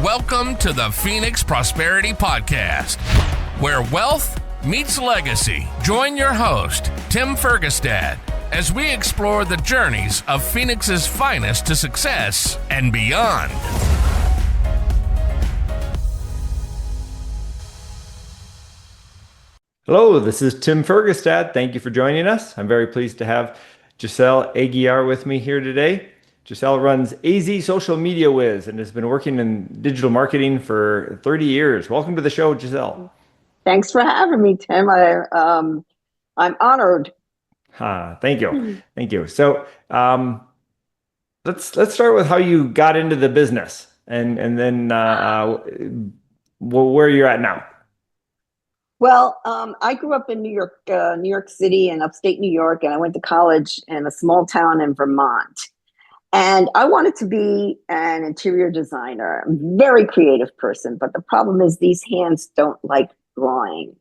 Welcome to the Phoenix Prosperity Podcast, where wealth meets legacy. Join your host, Tim Fergestad, as we explore the journeys of Phoenix's finest to success and beyond. Hello, this is Tim Fergestad. Thank you for joining us. I'm very pleased to have Giselle Aguiar with me here today. Giselle runs AZ Social Media Wiz and has been working in digital marketing for 30 years. Welcome to the show, Giselle. Thanks for having me, Tim. I'm honored. Thank you. Thank you. So let's start with how you got into the business and then where you're at now. Well, I grew up in New York City and upstate New York, and I went to college in a small town in Vermont. And I wanted to be an interior designer. I'm a very creative person, but the problem is these hands don't like drawing.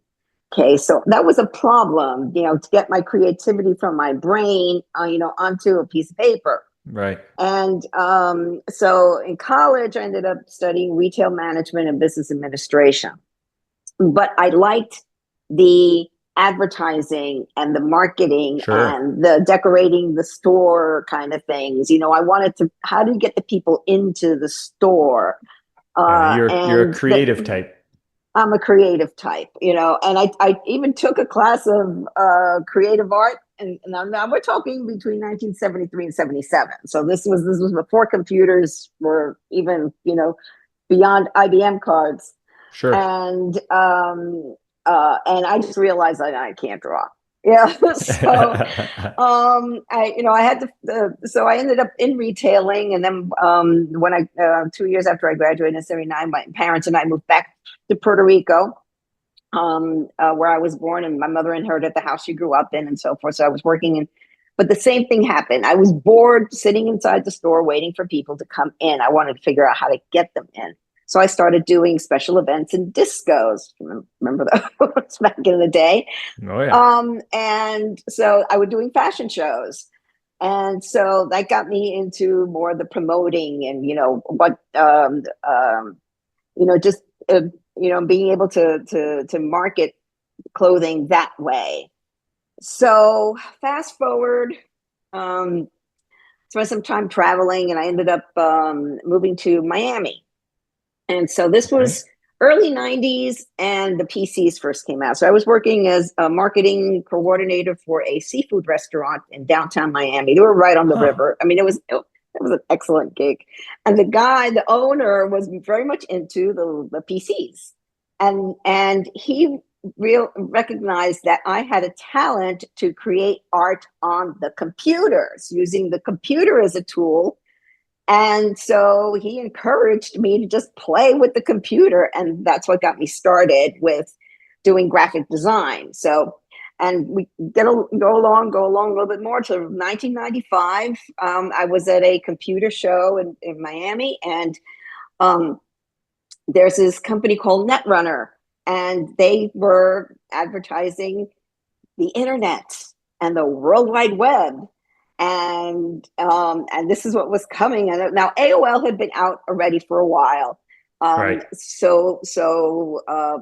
Okay, so that was a problem, to get my creativity from my brain, onto a piece of paper. Right. And so in college, I ended up studying retail management and business administration. But I liked the advertising and the marketing and the decorating the store kind of things. I wanted to, how do you get the people into the store? You're a creative type. I'm a creative type, and I even took a class of creative art, and now we're talking between 1973 and 77. So this was before computers were even, beyond IBM cards. Sure. And I just realized that I can't draw. Yeah. So, I had to, so I ended up in retailing. And then when 2 years after I graduated in 79, my parents and I moved back to Puerto Rico, where I was born, and my mother inherited the house she grew up in and so forth. So I was working but the same thing happened. I was bored sitting inside the store waiting for people to come in. I wanted to figure out how to get them in. So I started doing special events in discos. Remember those back in the day? Oh, yeah. And so I was doing fashion shows. And so that got me into more of the promoting and, being able to market clothing that way. So fast forward, spent some time traveling, and I ended up moving to Miami. And so this was early 90s, and the PCs first came out. So I was working as a marketing coordinator for a seafood restaurant in downtown Miami. They were right on the river. I mean, it was an excellent gig. And the owner, was very much into the PCs. And he recognized that I had a talent to create art on the computers, using the computer as a tool. And so he encouraged me to just play with the computer. And that's what got me started with doing graphic design. So, and we go along a little bit more to 1995. I was at a computer show in Miami, and there's this company called Netrunner, and they were advertising the internet and the World Wide Web. And this is what was coming. And now AOL had been out already for a while. So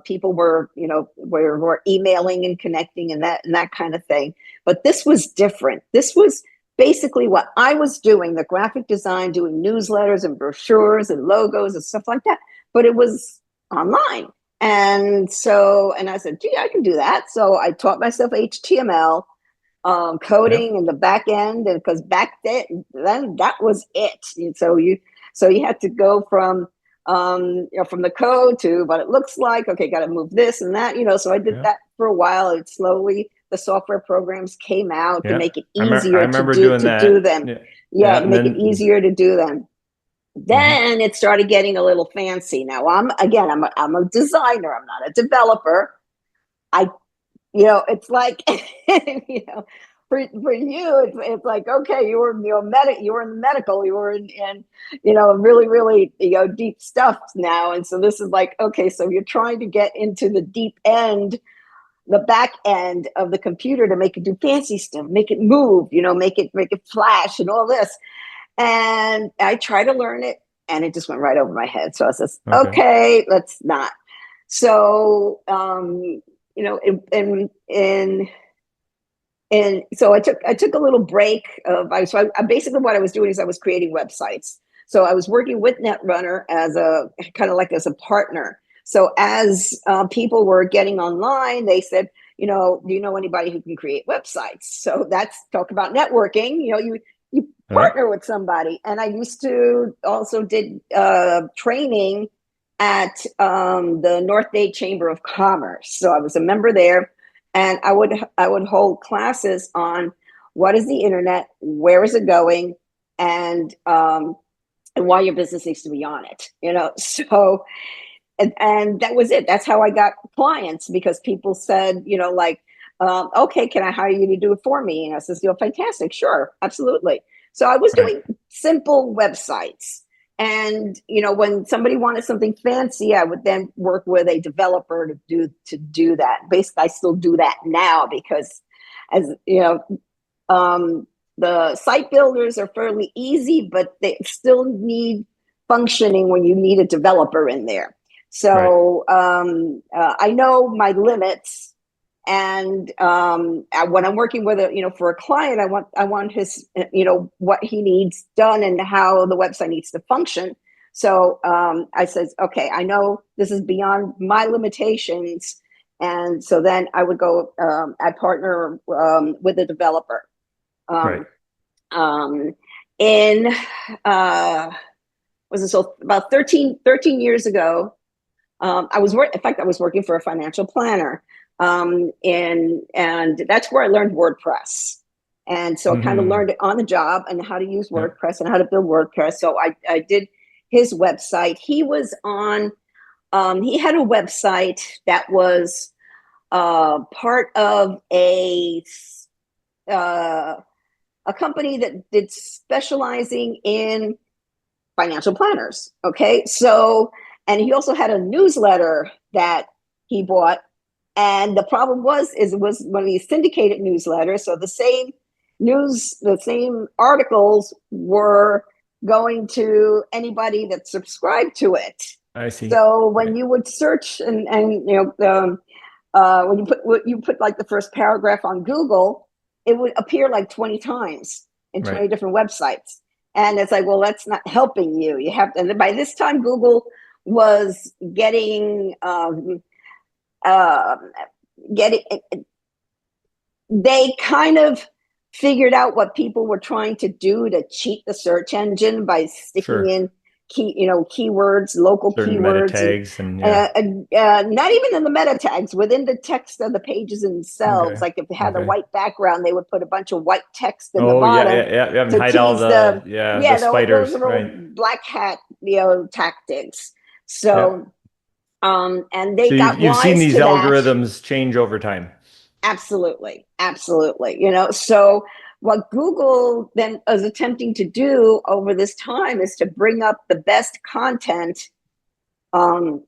people were, were emailing and connecting and that kind of thing. But this was different. This was basically what I was doing, the graphic design, doing newsletters and brochures and logos and stuff like that. But it was online. And I said, gee, I can do that. So I taught myself HTML. Coding in the back end, and because back then that was it. And so you had to go from from the code to what it looks like. Okay, got to move this and that. So I did that for a while. And slowly the software programs came out to make it easier to do them. Make it easier to do them. Then it started getting a little fancy. Now I'm a designer. I'm not a developer. It's like, for you, it's like, okay, you were in the medical, you were in really, really, deep stuff now. And so this is like, okay, so you're trying to get into the deep end, the back end of the computer to make it do fancy stuff, make it move, make it flash and all this. And I try to learn it and it just went right over my head. So I says, Okay. okay, let's not. So, and so I took a little break I basically what I was doing is I was creating websites. So I was working with Netrunner as a kind of like as a partner. So as people were getting online, they said, do you know anybody who can create websites? So that's talk about networking. You partner with somebody. And I used to also did training at the North Bay Chamber of Commerce. So I was a member there, and I would hold classes on what is the internet, where is it going, and why your business needs to be on it. So and that was it. That's how I got clients, because people said, okay, can I hire you to do it for me? And I says, fantastic, sure, absolutely. So I was doing simple websites. And, when somebody wanted something fancy, I would then work with a developer to do that. Basically, I still do that now because, as the site builders are fairly easy, but they still need functioning when you need a developer in there. So I know my limits, and when I'm working with for a client, I want his what he needs done and how the website needs to function. So I says, okay, I know this is beyond my limitations, and so then I would go. I partner with a developer. In was it so about 13 years ago. I was working for a financial planner, and that's where I learned WordPress. And so I kind of learned it on the job and how to use WordPress and how to build WordPress. So I did his website. He was on, he had a website that was part of a company that did specializing in financial planners. Okay. So, and he also had a newsletter that he bought. And the problem was it was one of these syndicated newsletters. So the same articles were going to anybody that subscribed to it. I see. So when you would search and when you put like the first paragraph on Google, it would appear like 20 times in 20 different websites. And it's like, well, that's not helping you. You have to, and by this time, Google was getting, they kind of figured out what people were trying to do to cheat the search engine by sticking in keywords, local certain keywords, meta tags, and not even in the meta tags, within the text of the pages themselves. Like if they had a white background, they would put a bunch of white text in the bottom. And hide all the spiders, those little black hat, tactics. So, and they got you've seen these to algorithms change over time. Absolutely. So what Google then is attempting to do over this time is to bring up the best content, the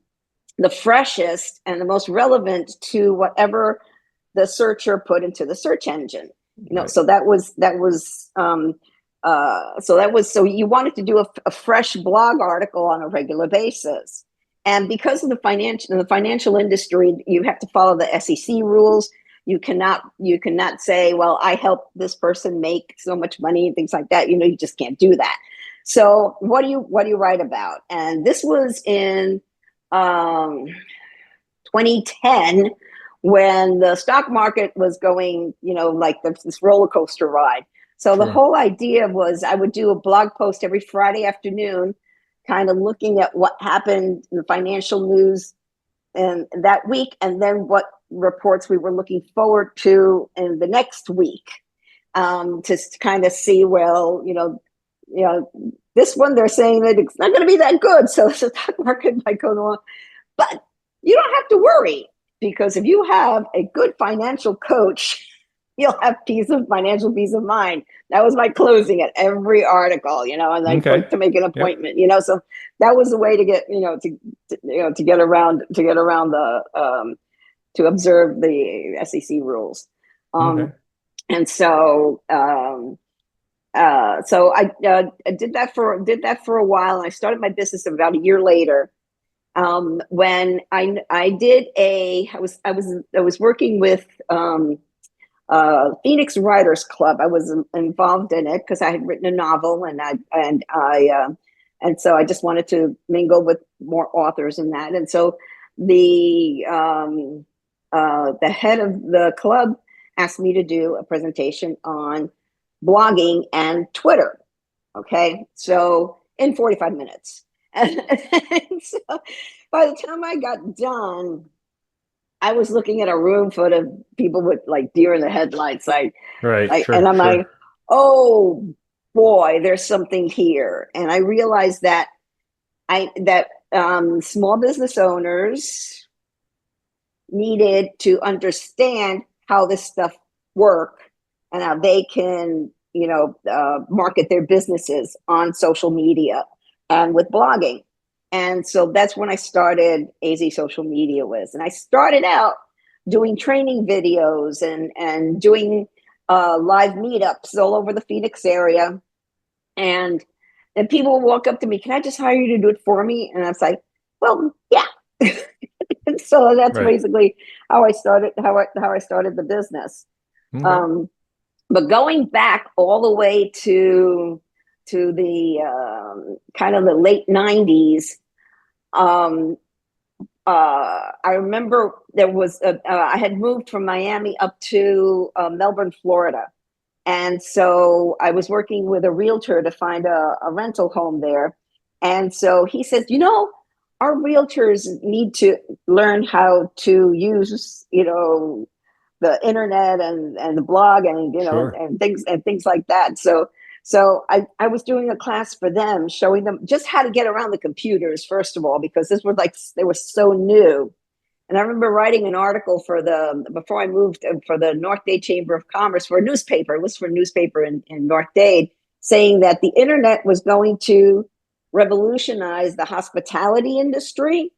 freshest and the most relevant to whatever the searcher put into the search engine. So so you wanted to do a fresh blog article on a regular basis. And because of the financial industry, you have to follow the SEC rules. You cannot say, well, I helped this person make so much money and things like that. You just can't do that. So what do you write about? And this was in 2010 when the stock market was going, like this roller coaster ride. So the whole idea was I would do a blog post every Friday afternoon, kind of looking at what happened in the financial news and that week, and then what reports we were looking forward to in the next week, to kind of see, well, this one they're saying that it's not going to be that good, so the stock market might go on. But you don't have to worry, because if you have a good financial coach, you'll have financial peace of mind. That was my closing at every article, and I put to make an appointment, so that was the way to get, to get around the, to observe the SEC rules. And so, so I did that for a while, and I started my business about a year later. When I was working with Phoenix Writers Club. I was involved in it because I had written a novel, and so I just wanted to mingle with more authors in that. And so the head of the club asked me to do a presentation on blogging and Twitter. Okay, so in 45 minutes. And so by the time I got done, I was looking at a room full of people with like deer in the headlights. Right, And I'm sure. like, oh boy, there's something here. And I realized that small business owners needed to understand how this stuff work and how they can, market their businesses on social media and with blogging. And so that's when I started AZ Social Media Wiz. And I started out doing training videos and doing live meetups all over the Phoenix area. And then people would walk up to me, can I just hire you to do it for me? And I was like, well, yeah. And so that's Right. basically how I started the business. Okay. But going back all the way to the kind of the late 90s, I remember I had moved from Miami up to Melbourne, Florida. And so I was working with a realtor to find a rental home there. And so he says, our realtors need to learn how to use, the internet and the blog and, Sure. and things like that. So I was doing a class for them, showing them just how to get around the computers, first of all, because they were so new. And I remember writing an article before I moved for the North Dade Chamber of Commerce for a newspaper. It was for a newspaper in North Dade, saying that the internet was going to revolutionize the hospitality industry,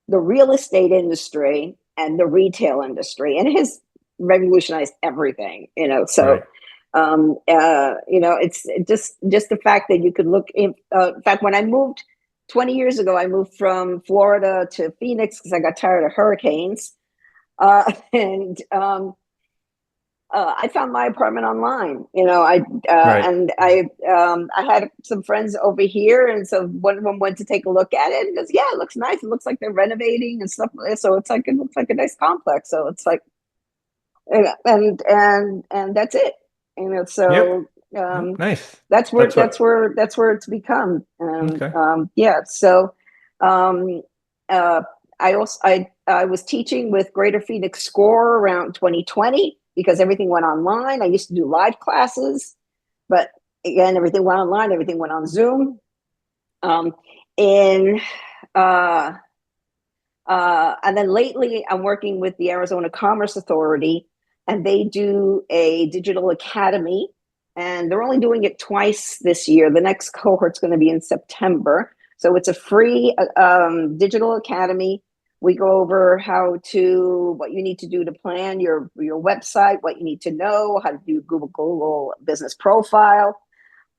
the real estate industry, and the retail industry. And it has revolutionized everything, so. Right. It's just the fact that you could look in fact, when I moved 20 years ago, I moved from Florida to Phoenix because I got tired of hurricanes. And I found my apartment online, Right. and I had some friends over here. And so one of them went to take a look at it and goes, yeah, it looks nice. It looks like they're renovating and stuff. So it looks like a nice complex. So it's like, and that's it. So Yep. Nice. that's where That's what. it's become. Okay. Yeah. So uh, I was teaching with Greater Phoenix Score around 2020 because everything went online. I used to do live classes, but again, everything went online. Everything went on Zoom. In And then lately, I'm working with the Arizona Commerce Authority, and they do a digital academy, and they're only doing it twice this year. The next cohort's going to be in September. So it's a free digital academy. We go over what you need to do to plan your website, what you need to know, how to do Google business profile,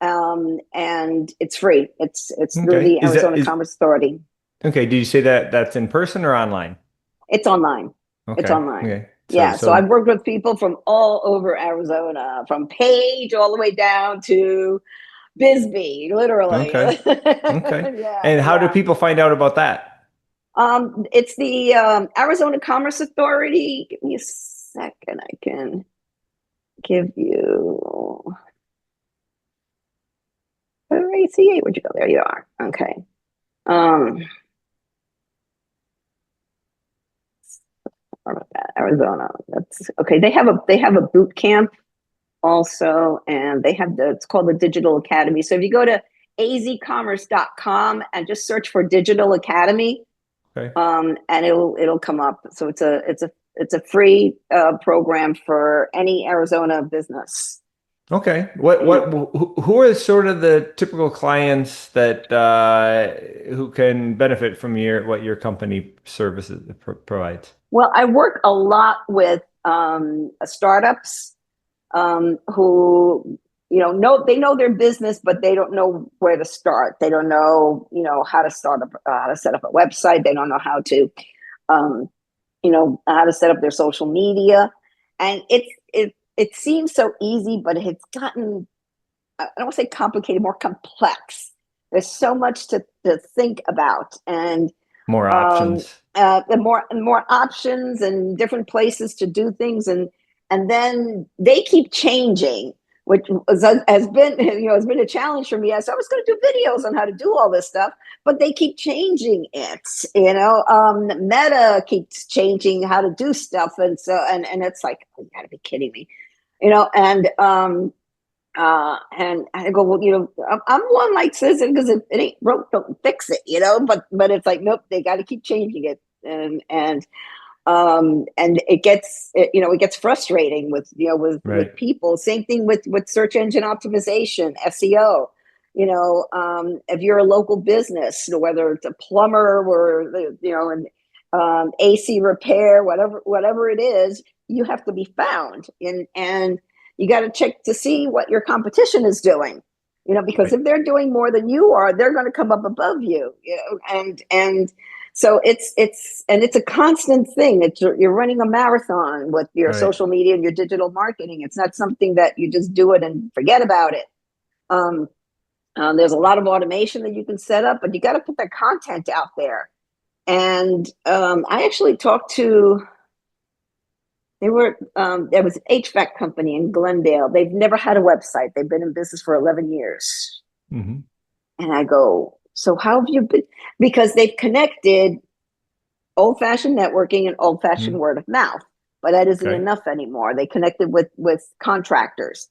and it's free. It's through Okay. the Arizona Commerce Authority. Okay. Did you say that that's in person or online? It's online. It's Okay. online. Okay. Yeah. So I've worked with people from all over Arizona, from Page all the way down to Bisbee, literally. Okay. Okay. Yeah. And how do Yeah. people find out about that? It's the Arizona Commerce Authority. Give me a second. I can give you. ACA, where'd you go? There you are. Okay. Sorry about that. Arizona. That's okay. They have a boot camp also, and it's called the Digital Academy. So if you go to azcommerce.com and just search for Digital Academy, Okay. and it'll come up. So it's a free program for any Arizona business. Okay. Who are sort of the typical clients that who can benefit from what your company services provides? Well, I work a lot with startups who they know their business, but they don't know where to start. They don't know, how to how to set up a website. They don't know how to, how to set up their social media. And it seems so easy, but it's gotten, I don't want to say complicated, more complex. There's so much to think about, and more options. And more options and different places to do things, and then they keep changing, which has been a challenge for me. I was going to do videos on how to do all this stuff, but they keep changing it. Meta keeps changing how to do stuff, and so and it's like, oh, you got to be kidding me, and I go, well, I'm one like citizen, because if it ain't broke, don't fix it, but it's like, nope, they got to keep changing it. And it gets frustrating with with people. Same thing with search engine optimization, SEO. If you're a local business, whether it's a plumber or an AC repair, whatever it is, you have to be found, and you got to check to see what your competition is doing, because if they're doing more than you are, they're going to come up above you, and so it's a constant thing. You're running a marathon with your social media and your digital marketing. It's not something that you just do it and forget about it. There's a lot of automation that you can set up, but you got to put that content out there. And I actually talked to, there was an HVAC company in Glendale. They've never had a website. They've been in business for 11 years. Mm-hmm. And I go, so how have you been? Because they've connected old-fashioned networking and old-fashioned word of mouth, but that isn't enough anymore. They connected with contractors.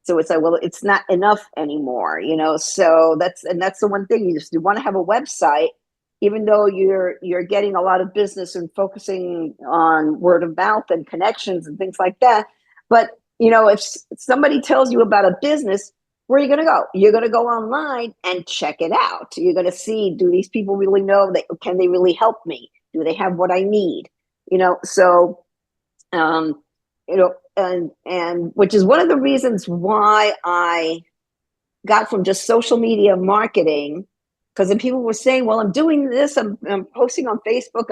So it's like, well, it's not enough anymore, So that's the one thing. You want to have a website, even though you're getting a lot of business and focusing on word of mouth and connections and things like that. But if somebody tells you about a business, where are you going to go? You're going to go online and check it out. You're going to see, do these people really know that? Can they really help me? Do they have what I need? So, and which is one of the reasons why I got from just social media marketing, because then people were saying, well, I'm doing this, I'm posting on Facebook,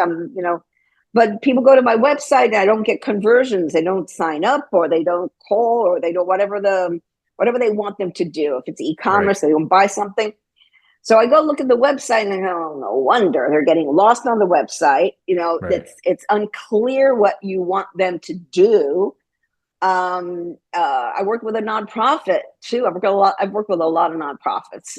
but people go to my website and I don't get conversions. They don't sign up, or they don't call, or they don't, whatever they want them to do. If it's e-commerce, they don't buy something. So I go look at the website and I go, oh, no wonder they're getting lost on the website. It's unclear what you want them to do. I work with a nonprofit too. I've worked with a lot of nonprofits.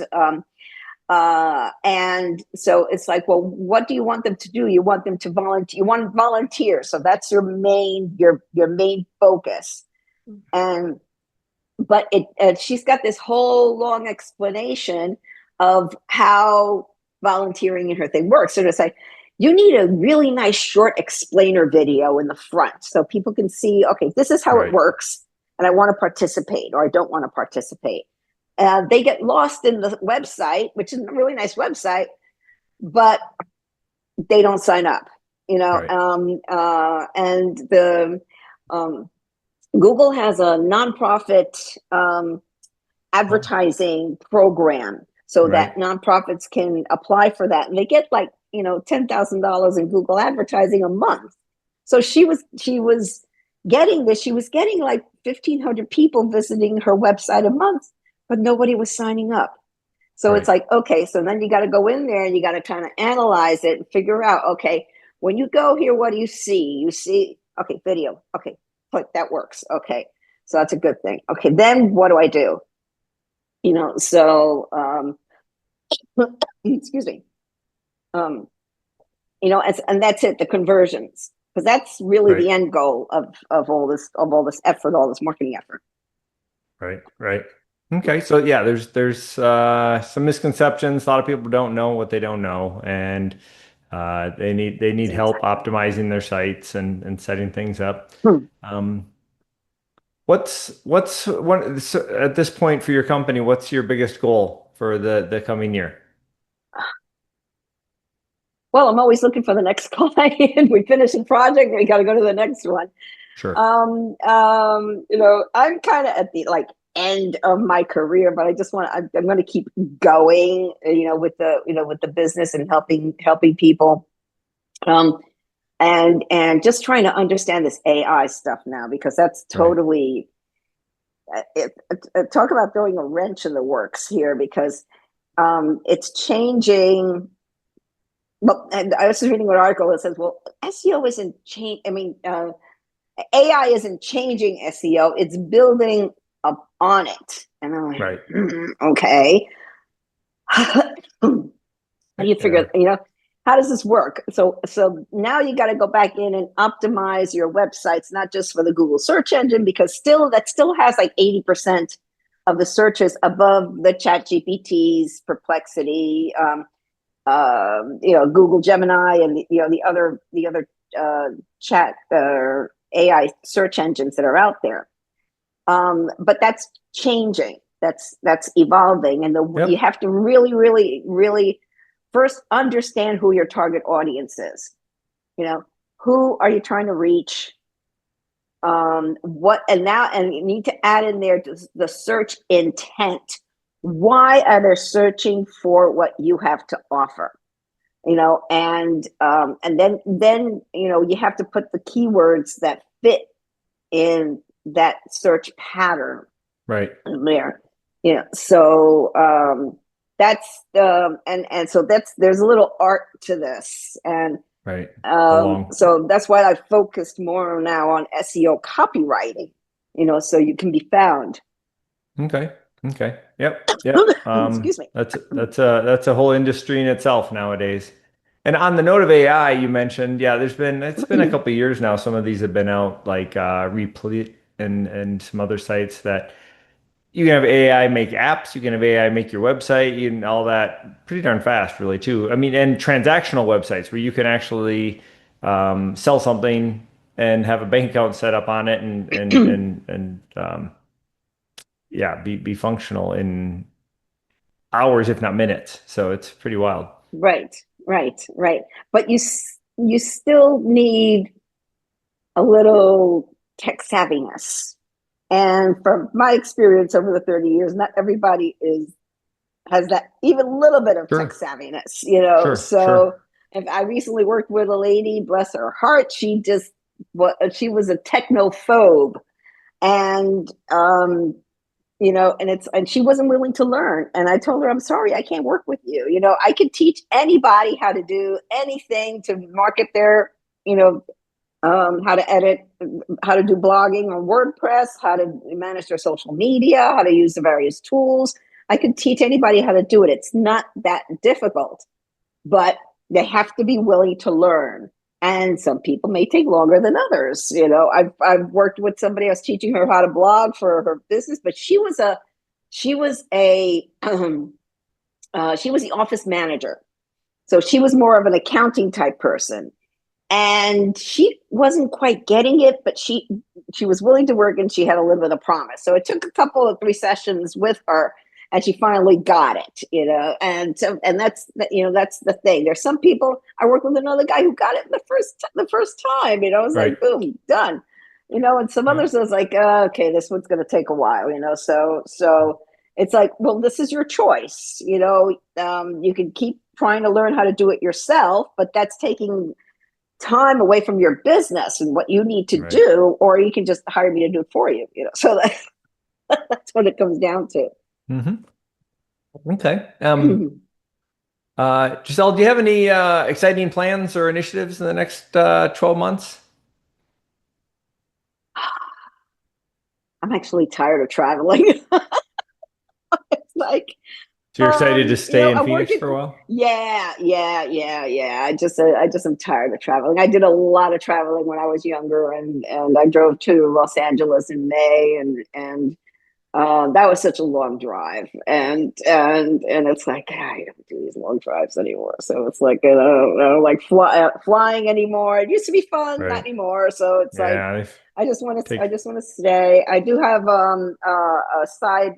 And so it's like, well, what do you want them to do? You want them to volunteer. You want volunteers. So that's your main focus. But she's got this whole long explanation of how volunteering in her thing works. So it's like, you need a really nice short explainer video in the front so people can see, okay, this is how it works, and I want to participate, or I don't want to participate. They get lost in the website, which is a really nice website, but they don't sign up, and the Google has a nonprofit advertising program so that nonprofits can apply for that. And they get like, $10,000 in Google advertising a month. So she was getting this. She was getting like 1,500 people visiting her website a month, but nobody was signing up. So it's like, okay, so then you got to go in there and you got to kind of analyze it and figure out, okay, when you go here, what do you see? You see, okay, video. Okay, click, that works. Okay, so that's a good thing. Okay, then what do I do? Excuse me. And that's it, the conversions, because that's really the end goal of all this effort, all this marketing effort. Right. Okay, so yeah, there's some misconceptions. A lot of people don't know what they don't know, and they need help optimizing their sites and setting things up. What's at this point for your company? What's your biggest goal for the coming year? Well, I'm always looking for the next client. We finish a project, we got to go to the next one. Sure. I'm kind of at the end of my career, but I'm going to keep going, with the business and helping people. And just trying to understand this AI stuff now, because that's totally talk about throwing a wrench in the works here, because it's changing. Well, and I was reading an article that says, well, SEO isn't change. I mean, AI isn't changing SEO; it's building up on it. And I'm like, okay. How do you figure? How does this work? So now you got to go back in and optimize your websites, not just for the Google search engine, because that still has like 80% of the searches above the ChatGPTs, Perplexity, Google Gemini, and the other chat AI search engines that are out there. But that's changing. That's evolving, and you have to really, really, really first understand who your target audience is. Who are you trying to reach? And you need to add in there the search intent. Why are they searching for what you have to offer? And then you have to put the keywords that fit in that search pattern. Right. There. So that's there's a little art to this, and right. So that's why I focused more now on SEO copywriting, so you can be found. Okay. Yep. Excuse me. That's a whole industry in itself nowadays. And on the note of AI, you mentioned, it's been a couple of years now. Some of these have been out, like Replete and some other sites that you can have AI make apps, you can have AI make your website, and all that pretty darn fast, really, too. I mean, and transactional websites where you can actually sell something and have a bank account set up on it and be functional in hours, if not minutes. So it's pretty wild. Right. But you still need a little tech savviness. And from my experience over the 30 years, not everybody has that even little bit of tech savviness, If I recently worked with a lady, bless her heart, she was a technophobe, and and she wasn't willing to learn. And I told her, I'm sorry, I can't work with you. I could teach anybody how to do anything to market their, how to edit, how to do blogging on WordPress, how to manage their social media, how to use the various tools. I could teach anybody how to do it. It's not that difficult, but they have to be willing to learn. And some people may take longer than others. I've worked with somebody. I was teaching her how to blog for her business, but she was the office manager. So she was more of an accounting type person. And she wasn't quite getting it, but she was willing to work, and she had a little bit of promise. So it took a couple of 3 sessions with her, and she finally got it, and that's the thing. There's some people. I worked with another guy who got it the first time, it's like, boom, done, and some others was like, okay, this one's going to take a while, so it's like, well, this is your choice. You can keep trying to learn how to do it yourself, but that's taking time away from your business and what you need to do, or you can just hire me to do it for you, so that's what it comes down to. Mm-hmm. Okay. Giselle, do you have any exciting plans or initiatives in the next 12 months? I'm actually tired of traveling. It's like, so you're excited to stay in Phoenix for a while? Yeah. I just am tired of traveling. I did a lot of traveling when I was younger, and I drove to Los Angeles in May, and that was such a long drive, and it's like, I don't do these long drives anymore. So it's like, I don't like flying anymore. It used to be fun, not anymore. So it's like, I just want to stay. I do have a side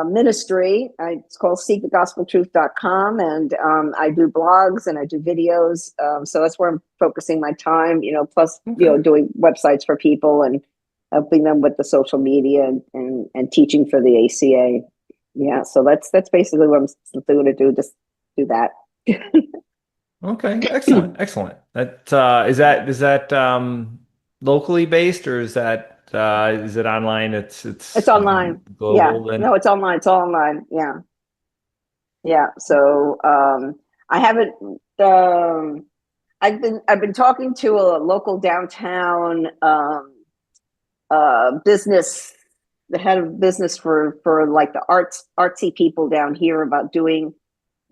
ministry. It's called seekthegospeltruth.com, and I do blogs and I do videos. So that's where I'm focusing my time. Plus, doing websites for people and helping them with the social media and teaching for the ACA. Yeah, so that's basically what I'm going to do. Just do that. Okay, excellent, excellent. That is that locally based, or is it online? It's It's online. Yeah, global then. no, it's online. It's all online. Yeah, yeah. So I haven't. Um, I've been talking to a local downtown business, the head of business for like the artsy people down here about doing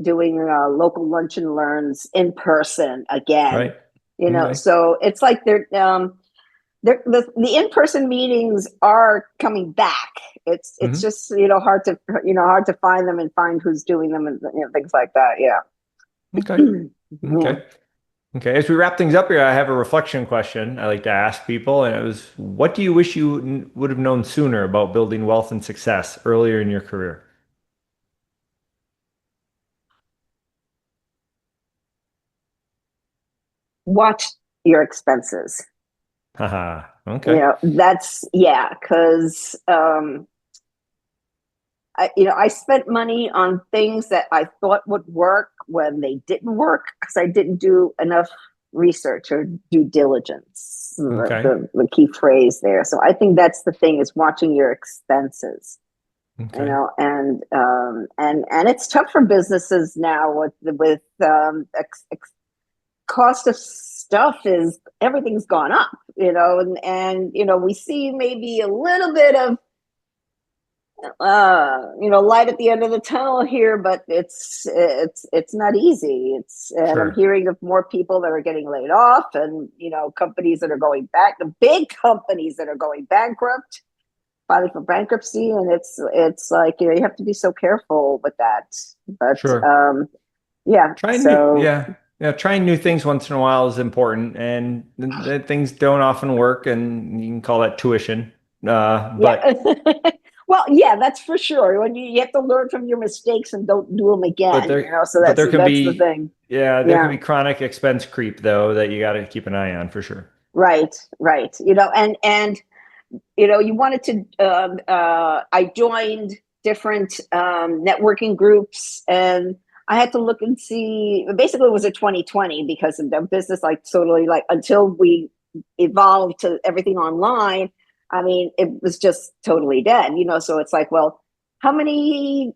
local lunch and learns in person again. Right. Okay. So it's like the in-person meetings are coming back. It's Hmm. just hard to find them and find who's doing them and things like that. Yeah. Okay. Yeah. Okay. Okay. As we wrap things up here, I have a reflection question I like to ask people, and it was, what do you wish you would have known sooner about building wealth and success earlier in your career? Watch your expenses. Haha. Okay. That's yeah, because I spent money on things that I thought would work when they didn't work because I didn't do enough research or due diligence. Okay. The key phrase there. So I think that's the thing, is watching your expenses. Okay. And it's tough for businesses now with cost of stuff is everything's gone up. And we see maybe a little bit of light at the end of the tunnel here, but it's not easy. And I'm Sure. hearing of more people that are getting laid off, and companies that are going back, the big companies that are going bankrupt, filing for bankruptcy, and it's like you have to be so careful with that. But Sure. yeah, Trying new, so yeah, yeah. Trying new things once in a while is important, and things don't often work, and you can call that tuition. yeah. But Well, yeah, that's for sure. When you have to learn from your mistakes and don't do them but again, there, so but that's there can that's the be, thing. yeah, there can Yeah. be chronic expense creep though that you got to keep an eye on for sure. Right, right. And you wanted to. I joined different networking groups, and I had to look and see. Basically, it was a 2020 because of the business, like totally, like until we evolved to everything online. I mean, it was just totally dead. So it's like, well, how many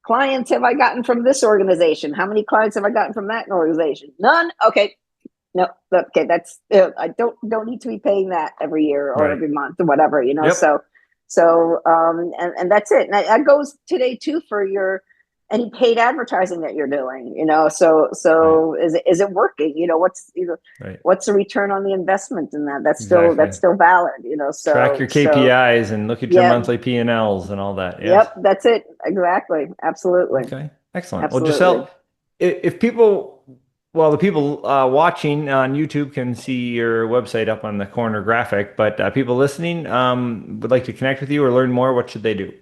clients have I gotten from this organization? How many clients have I gotten from that organization? None. Okay, no, okay, that's I don't need to be paying that every year or Right. every month or whatever. Yep. And that's it. And that goes today too for your any paid advertising that you're doing. Right. So is it working? Right. What's the return on the investment in that? That's Exactly. still valid. Track So your KPIs and look at your yeah, monthly P&Ls and all that. Yes. yep, that's it exactly. Absolutely, Okay, excellent. Well, absolutely. Giselle, if people, well, the people watching on YouTube can see your website up on the corner graphic, but people listening would like to connect with you or learn more, what should they do?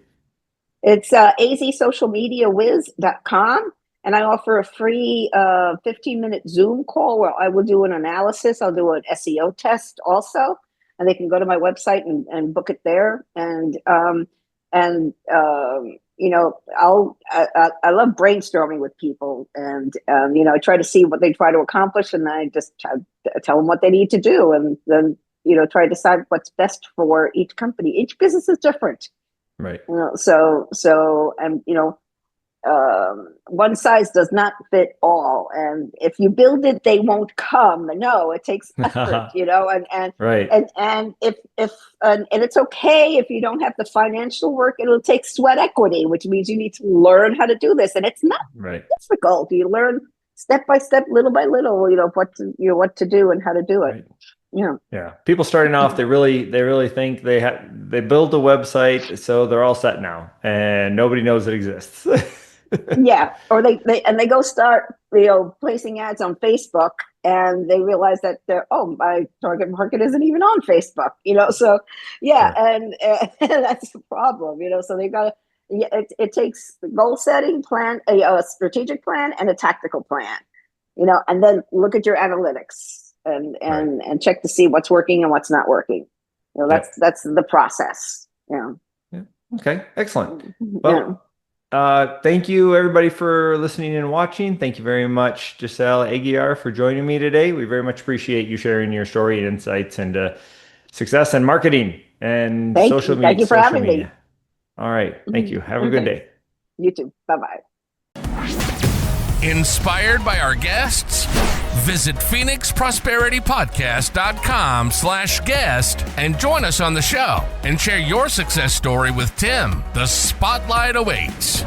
It's azsocialmediawiz.com. And I offer a free 15-minute Zoom call where I will do an analysis. I'll do an SEO test also. And they can go to my website and book it there. I love brainstorming with people. And, I try to see what they try to accomplish. And I just tell them what they need to do. And then, try to decide what's best for each company. Each business is different. Right. One size does not fit all, and if you build it they won't come. No, it takes effort, and Right. and and and it's okay if you don't have the financial work. It'll take sweat equity, which means you need to learn how to do this, and it's not Right. difficult. You learn step by step, little by little, what to do and how to do it. Right. Yeah. Yeah. People starting off, they really think they build a website, so they're all set now, and nobody knows it exists. Yeah, or they go start placing ads on Facebook, and they realize that my target market isn't even on Facebook. So yeah, Sure. and that's the problem. So they got to. Yeah, it takes the goal setting plan, a strategic plan, and a tactical plan. And then look at your analytics and Right. and and check to see what's working and what's not working. That's the process. Yeah. Okay, excellent. Well, thank you everybody for listening and watching. Thank you very much, Giselle Aguiar, for joining me today. We very much appreciate you sharing your story and insights into success and marketing and social media. Thank you for having me. All right. Thank you. Have a good day. You too. Bye-bye. Inspired by our guests? Visit PhoenixProsperityPodcast.com/guest and join us on the show and share your success story with Tim. The spotlight awaits.